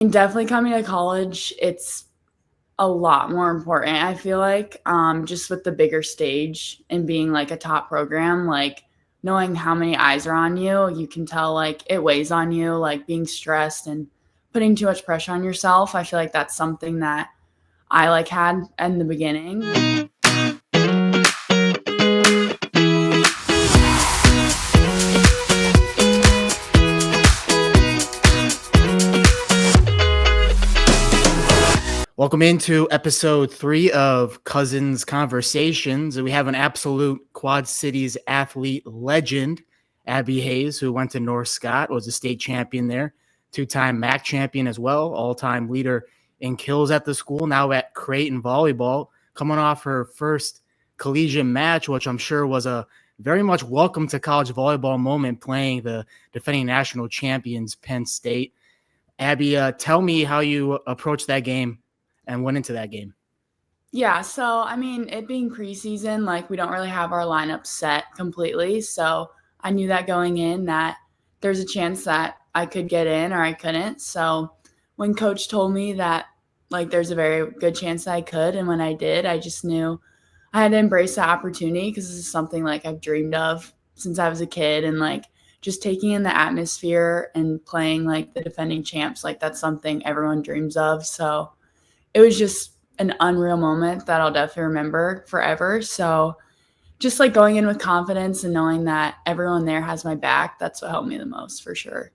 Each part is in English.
And definitely coming to college, it's a lot more important, I feel like, just with the bigger stage and being like a top program, like knowing how many eyes are on you, you can tell like it weighs on you, like being stressed and putting too much pressure on yourself. I feel like that's something that I like had in the beginning. Welcome into episode 3 of Couzin's Conversations. We have an absolute Quad Cities athlete legend, Abbey Hayes, who went to North Scott, was a state champion there, two-time MAC champion as well, all-time leader in kills at the school, now at Creighton Volleyball, coming off her first collegiate match, which I'm sure was a very much welcome to college volleyball moment, playing the defending national champions, Penn State. Abbey, tell me how you approached that game and went into that game. Yeah, so I mean, it being preseason, like we don't really have our lineup set completely. So I knew that going in that there's a chance that I could get in or I couldn't. So when coach told me that like there's a very good chance that I could, and when I did, I just knew I had to embrace the opportunity because this is something like I've dreamed of since I was a kid, and like just taking in the atmosphere and playing like the defending champs, like that's something everyone dreams of. So it was just an unreal moment that I'll definitely remember forever. So just like going in with confidence and knowing that everyone there has my back, that's what helped me the most for sure.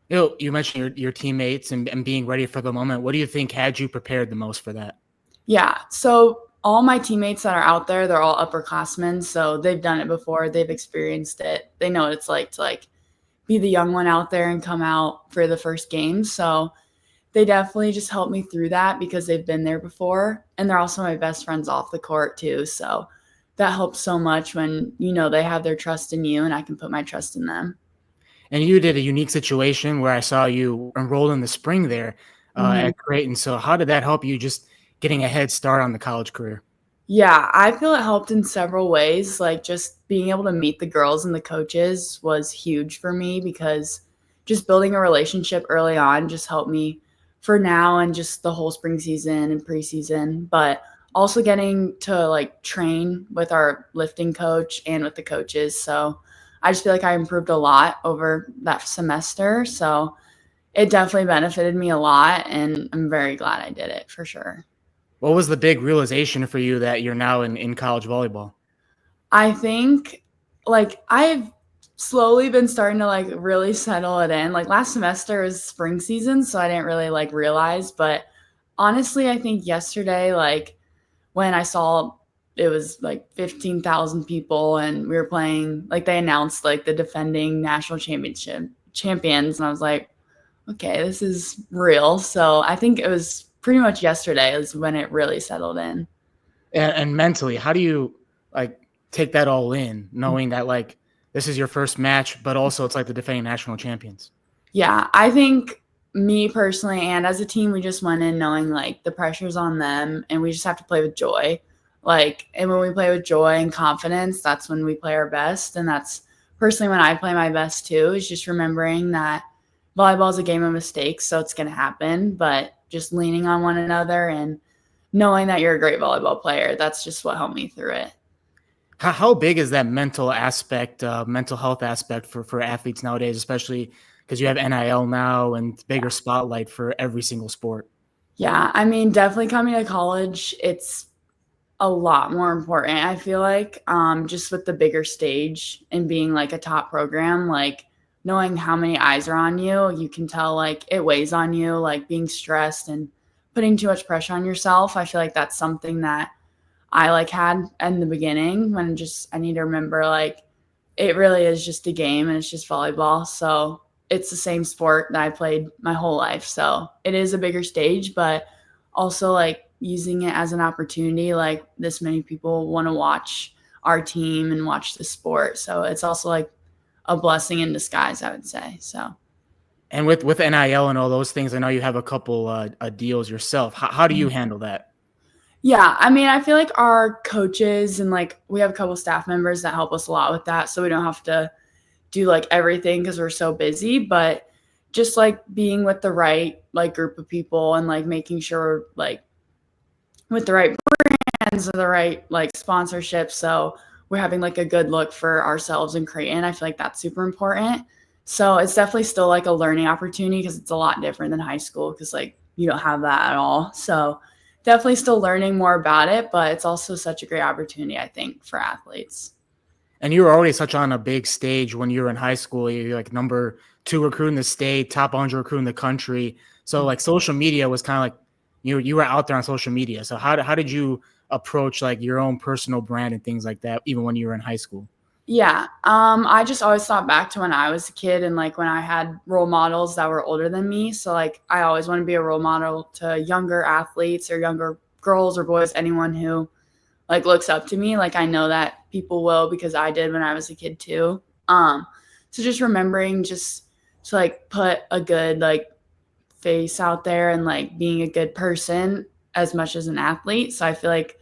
You mentioned your teammates and being ready for the moment. What do you think had you prepared the most for that? Yeah. So all my teammates that are out there, they're all upperclassmen. So they've done it before. They've experienced it. They know what it's like to like be the young one out there and come out for the first game. So they definitely just helped me through that because they've been there before. And they're also my best friends off the court too. So that helps so much when, you know, they have their trust in you and I can put my trust in them. And you did a unique situation where I saw you enrolled in the spring there at Creighton. So how did that help you just getting a head start on the college career? Yeah, I feel it helped in several ways. Like just being able to meet the girls and the coaches was huge for me because just building a relationship early on just helped me for now and just the whole spring season and preseason. But also getting to like train with our lifting coach and with the coaches. So I just feel like I improved a lot over that semester. So it definitely benefited me a lot. And I'm very glad I did it for sure. What was the big realization for you that you're now in college volleyball? I think like I've slowly been starting to like really settle it in. Like last semester was spring season, so I didn't really like realize, but honestly, I think yesterday like when I saw it was like 15,000 people and we were playing like they announced like the defending national championship champions and I was like, okay, this is real. So I think it was pretty much yesterday is when it really settled in. And mentally, how do you like take that all in, knowing that like this is your first match, but also it's like the defending national champions? Yeah, I think me personally and as a team, we just went in knowing like the pressure's on them and we just have to play with joy. Like, and when we play with joy and confidence, that's when we play our best. And that's personally when I play my best too, is just remembering that volleyball is a game of mistakes. So it's going to happen, but just leaning on one another and knowing that you're a great volleyball player. That's just what helped me through it. How big is that mental aspect, mental health aspect for athletes nowadays, especially because you have NIL now and bigger spotlight for every single sport? Yeah, I mean, definitely coming to college, it's a lot more important, I feel like, just with the bigger stage and being like a top program, like knowing how many eyes are on you, you can tell like it weighs on you, like being stressed and putting too much pressure on yourself. I feel like that's something that I like had in the beginning when just I need to remember like it really is just a game and it's just volleyball. So it's the same sport that I played my whole life. So it is a bigger stage, but also like using it as an opportunity. Like this many people want to watch our team and watch the sport. So it's also like a blessing in disguise, I would say. So And with NIL and all those things, I know you have a couple deals yourself. How do you handle that? yeah, I mean, I feel like our coaches and like we have a couple staff members that help us a lot with that. So we don't have to do like everything because we're so busy. But just like being with the right like group of people and like making sure like with the right brands and the right like sponsorship. So we're having like a good look for ourselves in Creighton. I feel like that's super important. So it's definitely still like a learning opportunity because it's a lot different than high school because like you don't have that at all. So definitely still learning more about it, but it's also such a great opportunity, I think, for athletes. And you were already such on a big stage when you were in high school. You're like number 2 recruit in the state, top 100 recruit in the country. So like social media was kind of like you were out there on social media. So how did you approach like your own personal brand and things like that, even when you were in high school? Yeah. I just always thought back to when I was a kid and like when I had role models that were older than me. So like I always want to be a role model to younger athletes or younger girls or boys, anyone who like looks up to me. Like I know that people will because I did when I was a kid too. So just remembering just to like put a good like face out there and like being a good person as much as an athlete. So I feel like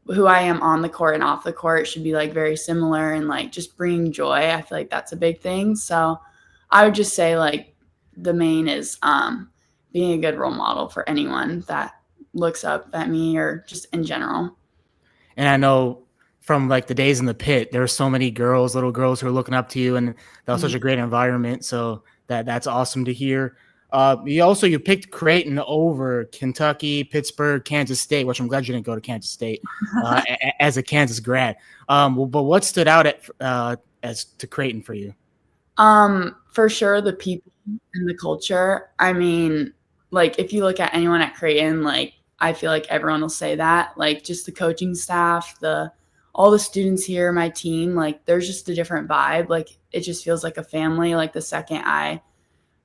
who I am on the court and off the court should be like very similar and like just bringing joy. I feel like that's a big thing. So I would just say like the main is being a good role model for anyone that looks up at me or just in general. And I know from like the days in the pit, there were so many girls, little girls who are looking up to you, and that was such a great environment. So that's awesome to hear. You picked Creighton over Kentucky, Pittsburgh, Kansas State, which I'm glad you didn't go to Kansas State as a Kansas grad. But what stood out as to Creighton for you? For sure the people and the culture. I mean, like if you look at anyone at Creighton, like I feel like everyone will say that. Like just the coaching staff, the all the students here, my team, like there's just a different vibe. Like it just feels like a family. Like the second I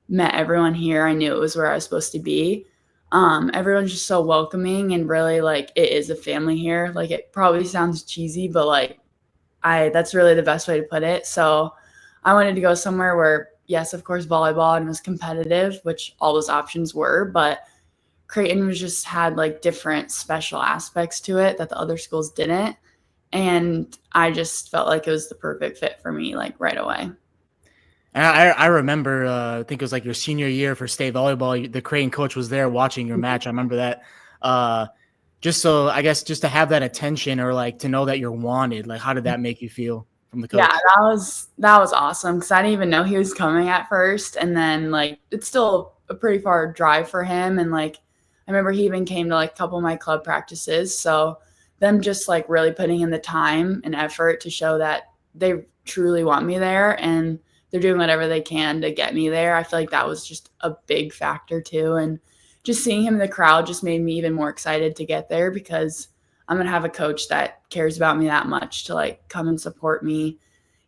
met everyone here, I knew it was where I was supposed to be. Everyone's just so welcoming and really like it is a family here. Like it probably sounds cheesy, but like I that's really the best way to put it. So I wanted to go somewhere where, yes, of course, volleyball and was competitive, which all those options were, but Creighton was just had like different special aspects to it that the other schools didn't. And I just felt like it was the perfect fit for me, like right away. And I remember, I think it was like your senior year for state volleyball. The Creighton coach was there watching your match. I remember that. Just so I guess just to have that attention or like to know that you're wanted. Like, how did that make you feel from the Yeah, coach? that was awesome because I didn't even know he was coming at first, and then like it's still a pretty far drive for him, and like I remember he even came to like a couple of my club practices, so them just like really putting in the time and effort to show that they truly want me there and they're doing whatever they can to get me there. I feel like that was just a big factor too, and just seeing him in the crowd just made me even more excited to get there because I'm going to have a coach that cares about me that much to like come and support me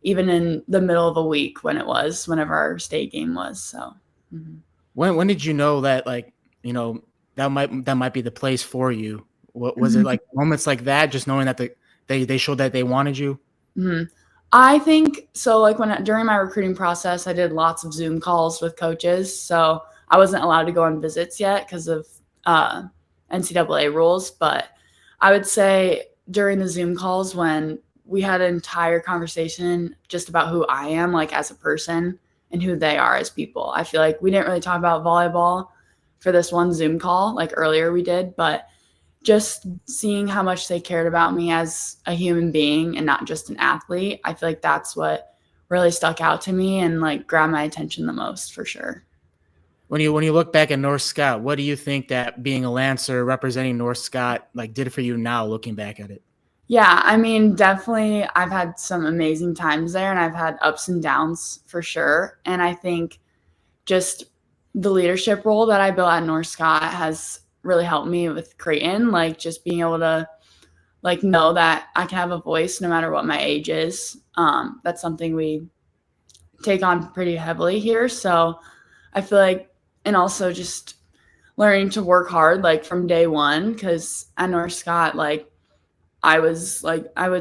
even in the middle of a week whenever our state game was. So, When did you know that like that might be the place for you? What was it like moments like that? Just knowing that they showed that they wanted you. mhm. I think so. Like during my recruiting process, I did lots of Zoom calls with coaches. So I wasn't allowed to go on visits yet because of NCAA rules. But I would say during the Zoom calls when we had an entire conversation just about who I am, like as a person, and who they are as people. I feel like we didn't really talk about volleyball for this one Zoom call, like earlier we did, but just seeing how much they cared about me as a human being and not just an athlete, I feel like that's what really stuck out to me and like grabbed my attention the most for sure. When you look back at North Scott, what do you think that being a Lancer representing North Scott like did for you now looking back at it? Yeah, I mean, definitely I've had some amazing times there and I've had ups and downs for sure. And I think just the leadership role that I built at North Scott has really helped me with Creighton, like just being able to like know that I can have a voice no matter what my age is. That's something we take on pretty heavily here. So I feel like, and also just learning to work hard like from day one, because at North Scott, like I would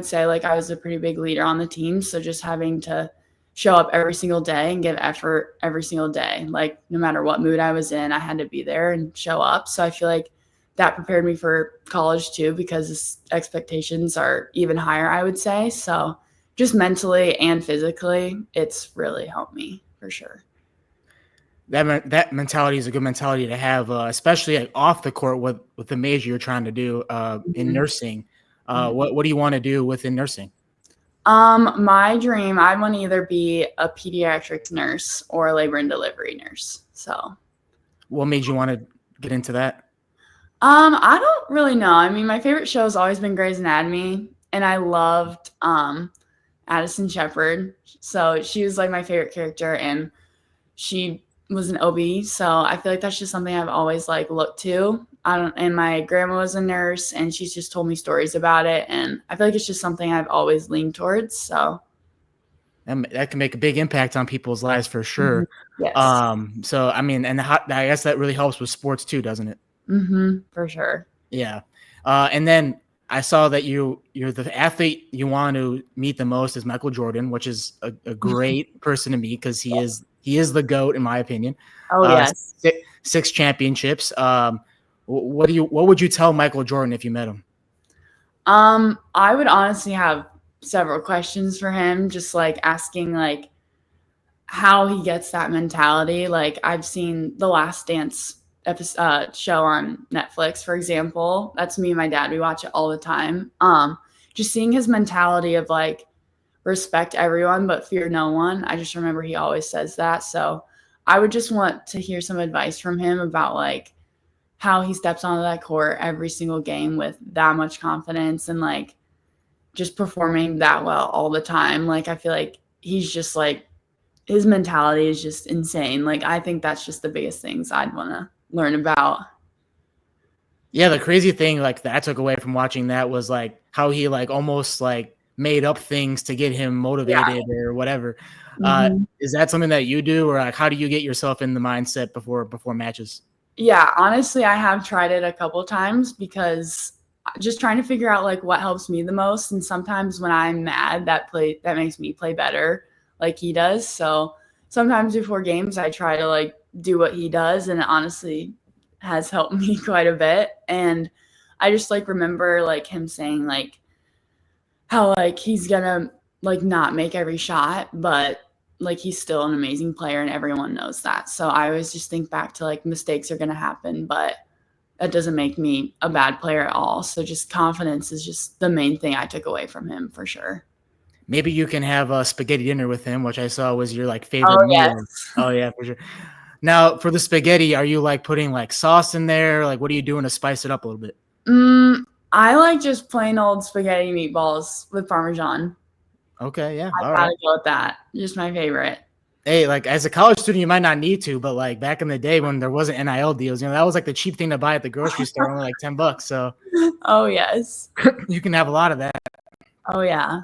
say like I was a pretty big leader on the team. So just having to show up every single day and give effort every single day, like no matter what mood I was in, I had to be there and show up. So I feel like that prepared me for college too, because expectations are even higher, I would say. So just mentally and physically, it's really helped me for sure. that mentality is a good mentality to have, especially like off the court with the major you're trying to do in Mhm. nursing. Mhm. What do you want to do within nursing? My dream, I want to either be a pediatrics nurse or a labor and delivery nurse. So, What made you want to get into that? I don't really know. I mean, my favorite show has always been Grey's Anatomy, and I loved Addison Shepherd. So she was like my favorite character, and she was an OB. So I feel like that's just something I've always like looked to. I don't, and my grandma was a nurse, and she's just told me stories about it, and I feel like it's just something I've always leaned towards. So, That can make a big impact on people's lives for mhm. sure. Yes, So I mean, and I guess that really helps with sports too, doesn't it? for sure. Yeah. And then I saw that you're the athlete you want to meet the most is Michael Jordan, which is a great person to meet because he is the GOAT in my opinion. Oh Uh, yes. six championships. What would you tell Michael Jordan if you met him? I would honestly have several questions for him, just like asking like how he gets that mentality. Like I've seen the Last Dance episode, show on Netflix, for example. That's me and my dad. We watch it all the time. Just seeing his mentality of like respect everyone but fear no one. I just remember he always says that. So I would just want to hear some advice from him about like how he steps onto that court every single game with that much confidence and like just performing that well all the time. Like I feel like he's just like his mentality is just insane. Like I think that's just the biggest things I'd want to learn about. Yeah, the crazy thing like that I took away from watching that was like how he like almost like made up things to get him Yeah. motivated or whatever. Hmm. Is that something that you do, or like how do you get yourself in the mindset before matches? Yeah, honestly, I have tried it a couple times because just trying to figure out like what helps me the most. And sometimes when I'm mad, that makes me play better, like he does. So sometimes before games, I try to like do what he does, and it honestly has helped me quite a bit. And I just like remember like him saying like how like he's gonna like not make every shot, but like he's still an amazing player and everyone knows that. So I always just think back to like mistakes are gonna happen, but that doesn't make me a bad player at all. So just confidence is just the main thing I took away from him for sure. Maybe you can have a spaghetti dinner with him, which I saw was your like Oh favorite meal. yes. Oh yeah, for sure. Now for the spaghetti, are you like putting like sauce in there? Like what are you doing to spice it up a little bit? Mm, I like just plain old spaghetti meatballs with Parmesan. Okay, yeah, I all right. gotta go with that. Just my favorite. Hey, like as a college student, you might not need to, but like back in the day when there wasn't NIL deals, that was like the cheap thing to buy at the grocery store, only like $10. So Oh yes. you can have a lot of that. Oh yeah.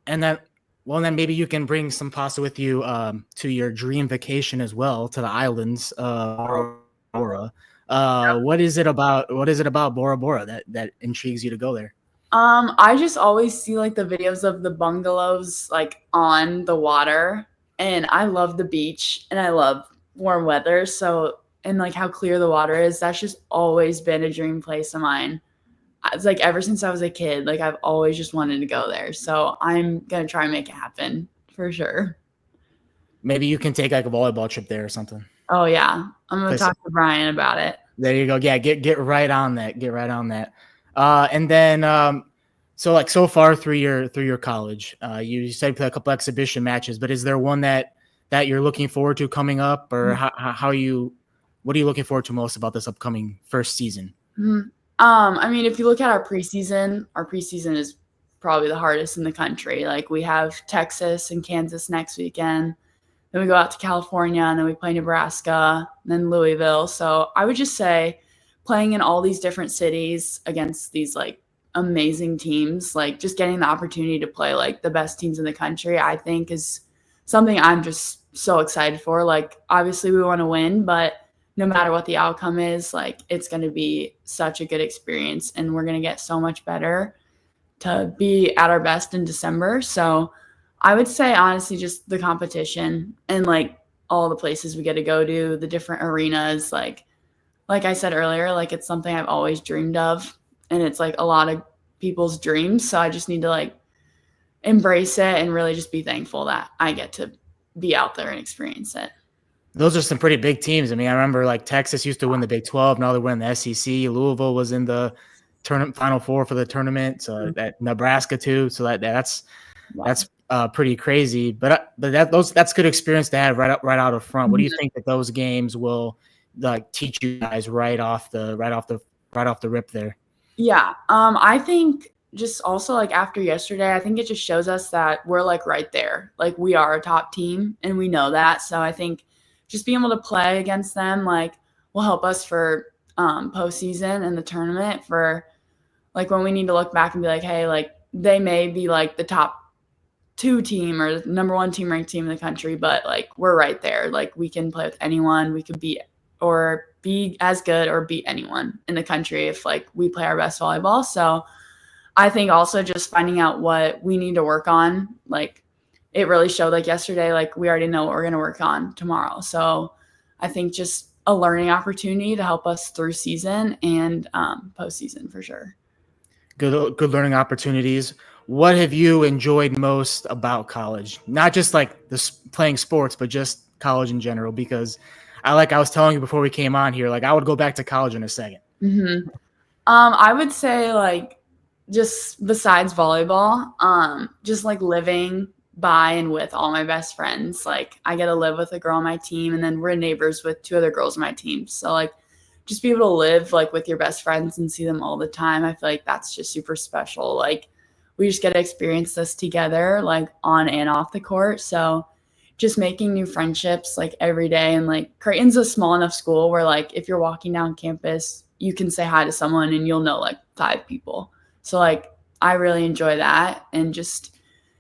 And then, well, then maybe you can bring some pasta with you to your dream vacation as well to the islands, Bora Bora. What is it about Bora Bora that intrigues you to go there? I just always see like the videos of the bungalows like on the water, and I love the beach and I love warm weather. So, and like how clear the water is, that's just always been a dream place of mine. It's like ever since I was a kid, like I've always just wanted to go there. So I'm gonna try and make it happen for sure. Maybe you can take like a volleyball trip there or something. Oh yeah, I'm gonna Place talk to Brian about it. There you go. Yeah, get right on that. Get right on that. And then so like so far through your college, you said you played a couple exhibition matches, but is there one that you're looking forward to coming up, or how you what are you looking forward to most about this upcoming first season? Mhm. I mean, if you look at our preseason is probably the hardest in the country. Like we have Texas and Kansas next weekend. Then we go out to California and then we play Nebraska, and then Louisville. So I would just say playing in all these different cities against these like amazing teams, like just getting the opportunity to play like the best teams in the country, I think is something I'm just so excited for. Like obviously we want to win, but no matter what the outcome is, like it's going to be such a good experience and we're going to get so much better to be at our best in December. So I would say honestly just the competition and like all the places we get to go to, the different arenas, like I said earlier, like it's something I've always dreamed of and it's like a lot of people's dreams. So I just need to like embrace it and really just be thankful that I get to be out there and experience it. Those are some pretty big teams. I mean, I remember like Texas used to win the Big 12. Now they're winning the SEC. Louisville was in the tournament Final Four for the tournament. So that Nebraska too. So Wow. that's pretty crazy. But that's good experience to have right out of front. What do you Mhm. think that those games will like teach you guys right off the rip there? Yeah. I think just also like after yesterday, I think it just shows us that we're like right there. Like we are a top team and we know that. So I think just being able to play against them like will help us for postseason and the tournament for like when we need to look back and be like, hey, like they may be like the top two team or the number one team ranked team in the country, but like we're right there. Like we can play with anyone. We could beat or be as good or beat anyone in the country if like we play our best volleyball. So I think also just finding out what we need to work on, like it really showed like yesterday, like we already know what we're going to work on tomorrow. So I think just a learning opportunity to help us through season and postseason for sure. Good learning opportunities. What have you enjoyed most about college? Not just like playing sports, but just college in general. Because I was telling you before we came on here, like I would go back to college in a second. Mm-hmm. I would say like just besides volleyball, just like living by and with all my best friends. Like I get to live with a girl on my team and then we're neighbors with two other girls on my team. So like just be able to live like with your best friends and see them all the time. I feel like that's just super special. Like we just get to experience this together, like on and off the court. So just making new friendships like every day. And like Creighton's a small enough school where like if you're walking down campus, you can say hi to someone and you'll know like five people. So like I really enjoy that. And just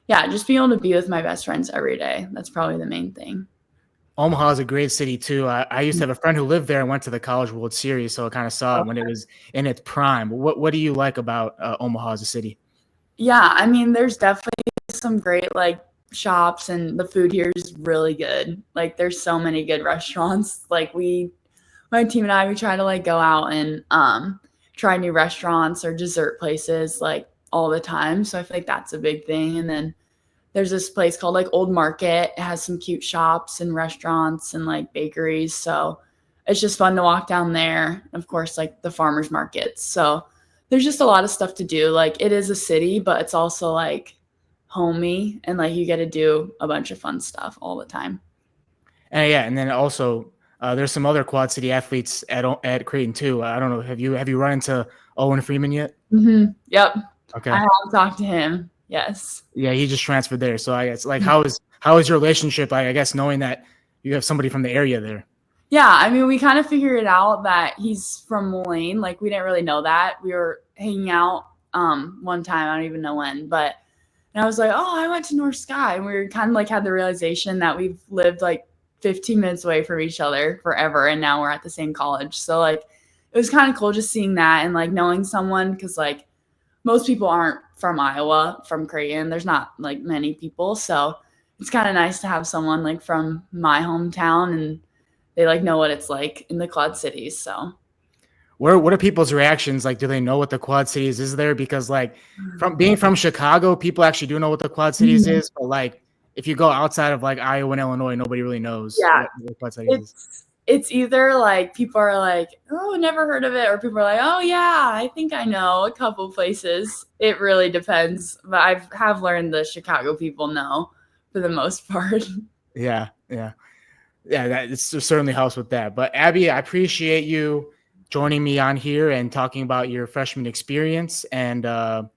yeah, just being able to be with my best friends every day. That's probably the main thing. Omaha is a great city too. I used to have a friend who lived there and went to the College World Series, so I kind of saw it when it was in its prime. What do you like about Omaha as a city? Yeah, I mean, there's definitely some great like shops and the food here is really good. Like there's so many good restaurants. Like my team and I we try to like go out and try new restaurants or dessert places like all the time. So I feel like that's a big thing. And then there's this place called like Old Market. It has some cute shops and restaurants and like bakeries. So it's just fun to walk down there. Of course, like the farmers markets. So there's just a lot of stuff to do. Like it is a city, but it's also like homey and like you get to do a bunch of fun stuff all the time. And yeah, and then also there's some other Quad City athletes at Creighton too. I don't know. Have you run into Owen Freeman yet? Yep. I Okay. have talked to him. Yes. Yeah, he just transferred there. So I guess like how is your relationship? Like I guess knowing that you have somebody from the area there. Yeah, I mean, we kind of figured it out that he's from Moline. Like, we didn't really know that. We were hanging out one time. I don't even know when, but and I was like, "Oh, I went to North Sky," and we were kind of like had the realization that we've lived like 15 minutes away from each other forever, and now we're at the same college. So like, it was kind of cool just seeing that and like knowing someone because like most people aren't from Iowa, from Creighton. There's not like many people, so it's kind of nice to have someone like from my hometown and they like know what it's like in the Quad Cities. So What are people's reactions? Like, do they know what the Quad Cities is there? Because like from being from Chicago, people actually do know what the Quad Cities Mhm. is, but like if you go outside of like Iowa and Illinois, nobody really knows Yeah, what the Quad Cities is. it's either like people are like, "Oh, never heard of it," or people are like, "Oh yeah, I think I know a couple places." It really depends, but have learned the Chicago people know for the most part. Yeah, yeah. Yeah, that it certainly helps with that. But Abby, I appreciate you joining me on here and talking about your freshman experience. And I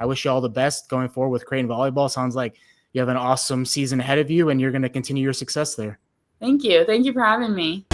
wish you all the best going forward with Creighton Volleyball. Sounds like you have an awesome season ahead of you and you're going to continue your success there. Thank you. Thank you for having me.